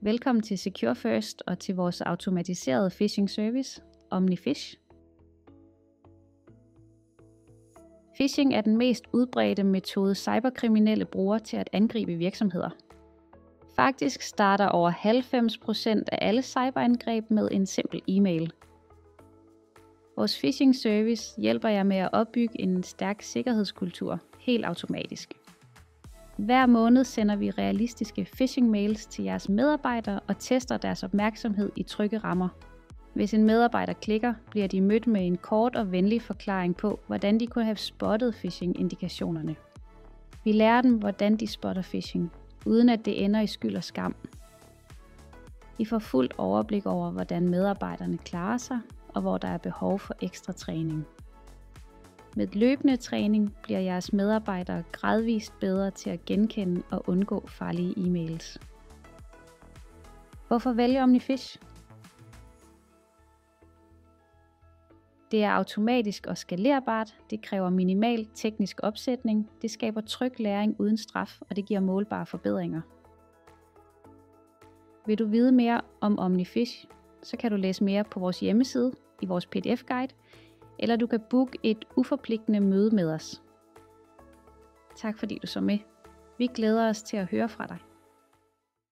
Velkommen til Secure First og til vores automatiserede phishing service, OmniFish. Phishing er den mest udbredte metode cyberkriminelle bruger til at angribe virksomheder. Faktisk starter over 90% af alle cyberangreb med en simpel e-mail. Vores phishing service hjælper jer med at opbygge en stærk sikkerhedskultur helt automatisk. Hver måned sender vi realistiske phishing-mails til jeres medarbejdere og tester deres opmærksomhed i trygge rammer. Hvis en medarbejder klikker, bliver de mødt med en kort og venlig forklaring på, hvordan de kunne have spottet phishing-indikationerne. Vi lærer dem, hvordan de spotter phishing, uden at det ender i skyld og skam. I får fuldt overblik over, hvordan medarbejderne klarer sig, og hvor der er behov for ekstra træning. Med løbende træning bliver jeres medarbejdere gradvist bedre til at genkende og undgå farlige e-mails. Hvorfor vælge OmniFish? Det er automatisk og skalerbart, det kræver minimal teknisk opsætning, det skaber tryg læring uden straf, og det giver målbare forbedringer. Vil du vide mere om OmniFish, så kan du læse mere på vores hjemmeside, i vores PDF-guide, eller du kan booke et uforpligtende møde med os. Tak fordi du så med. Vi glæder os til at høre fra dig.